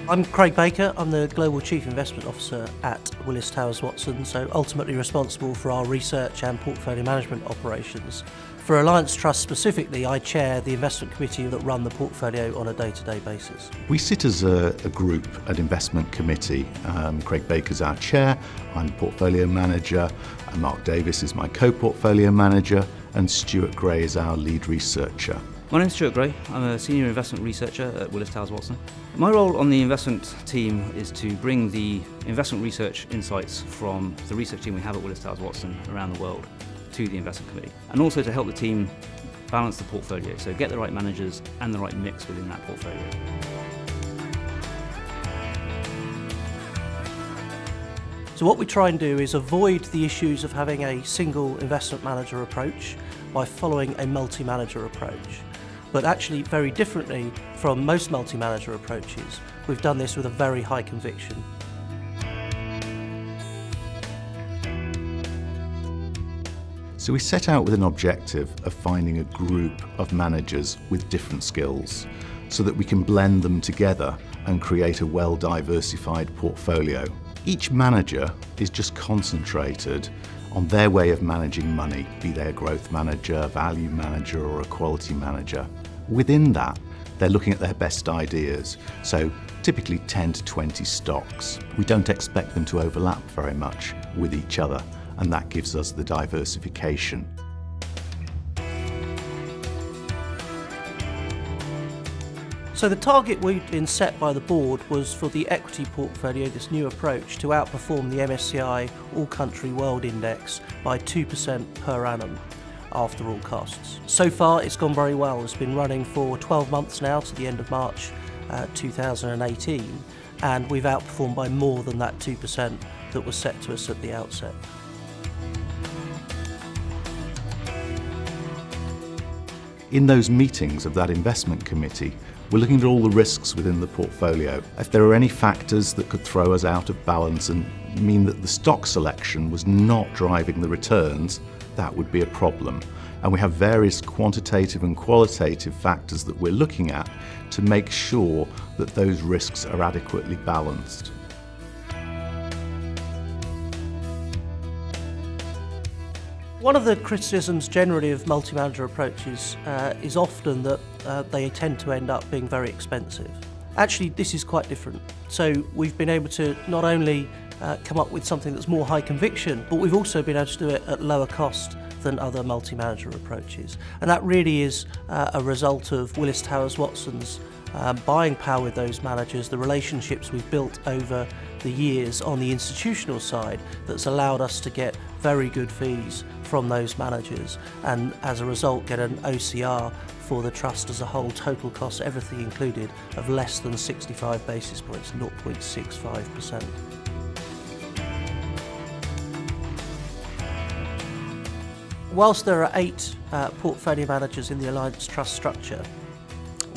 I'm Craig Baker. I'm the Global Chief Investment Officer at Willis Towers Watson, so ultimately responsible for our research and portfolio management operations. For Alliance Trust specifically, I chair the investment committee that run the portfolio on a day-to-day basis. We sit as a group at investment committee. Craig Baker's our chair, I'm portfolio manager, and Mark Davis is my co-portfolio manager, and Stuart Gray is our lead researcher. My name's Stuart Gray. I'm a senior investment researcher at Willis Towers Watson. My role on the investment team is to bring the investment research insights from the research team we have at Willis Towers Watson around the world to the investment committee, and also to help the team balance the portfolio, so get the right managers and the right mix within that portfolio. So what we try and do is avoid the issues of having a single investment manager approach by following a multi-manager approach. But actually, very differently from most multi-manager approaches, we've done this with a very high conviction. So we set out with an objective of finding a group of managers with different skills so that we can blend them together and create a well-diversified portfolio. Each manager is just concentrated on their way of managing money, be they a growth manager, value manager, or a quality manager. Within that, they're looking at their best ideas, so typically 10 to 20 stocks. We don't expect them to overlap very much with each other, and that gives us the diversification. So the target we'd been set by the board was for the equity portfolio, this new approach, to outperform the MSCI All Country World Index by 2% per annum after all costs. So far it's gone very well. It's been running for 12 months now to the end of March 2018, and we've outperformed by more than that 2% that was set to us at the outset. In those meetings of that investment committee, we're looking at all the risks within the portfolio. If there are any factors that could throw us out of balance and mean that the stock selection was not driving the returns, that would be a problem. And we have various quantitative and qualitative factors that we're looking at to make sure that those risks are adequately balanced. One of the criticisms generally of multi-manager approaches is often that they tend to end up being very expensive. Actually, this is quite different. So we've been able to not only come up with something that's more high conviction, but we've also been able to do it at lower cost than other multi-manager approaches. And that really is a result of Willis Towers Watson's buying power with those managers, the relationships we've built over the years on the institutional side that's allowed us to get very good fees from those managers, and as a result get an OCR for the trust as a whole, total cost, everything included, of less than 65 basis points, 0.65%. Whilst there are 8 portfolio managers in the Alliance Trust structure,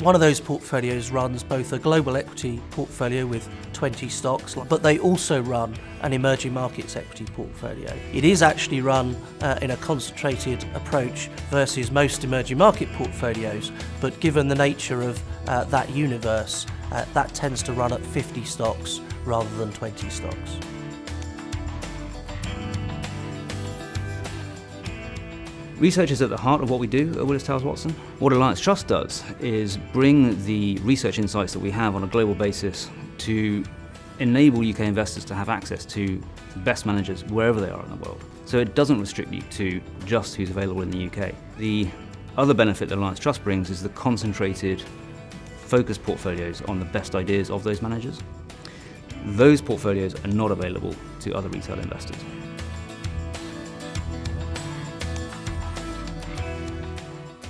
one of those portfolios runs both a global equity portfolio with 20 stocks, but they also run an emerging markets equity portfolio. It is actually run in a concentrated approach versus most emerging market portfolios, but given the nature of that universe, that tends to run at 50 stocks rather than 20 stocks. Research is at the heart of what we do at Willis Towers Watson. What Alliance Trust does is bring the research insights that we have on a global basis to enable UK investors to have access to the best managers wherever they are in the world. So it doesn't restrict you to just who's available in the UK. The other benefit that Alliance Trust brings is the concentrated, focused portfolios on the best ideas of those managers. Those portfolios are not available to other retail investors.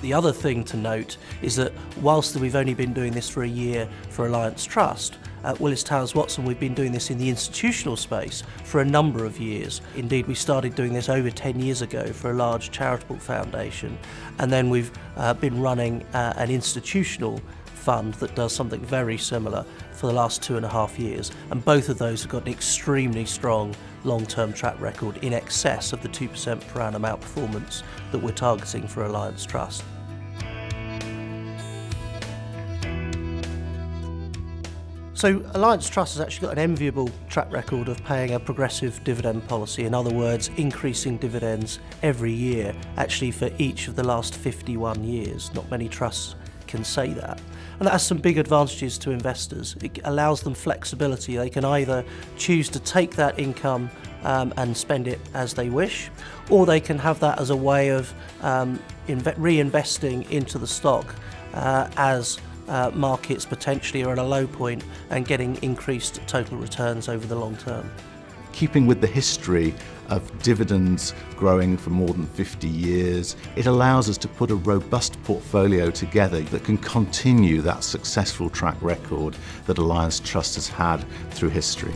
The other thing to note is that whilst we've only been doing this for a year for Alliance Trust, at Willis Towers Watson we've been doing this in the institutional space for a number of years. Indeed, we started doing this over 10 years ago for a large charitable foundation, and then we've been running an institutional fund that does something very similar for the last 2.5 years, and both of those have got an extremely strong long-term track record in excess of the 2% per annum outperformance that we're targeting for Alliance Trust. So Alliance Trust has actually got an enviable track record of paying a progressive dividend policy. In other words, increasing dividends every year, actually for each of the last 51 years. Not many trusts can say that. And that has some big advantages to investors. It allows them flexibility. They can either choose to take that income and spend it as they wish, or they can have that as a way of reinvesting into the stock as markets potentially are at a low point and getting increased total returns over the long term. Keeping with the history of dividends growing for more than 50 years, it allows us to put a robust portfolio together that can continue that successful track record that Alliance Trust has had through history.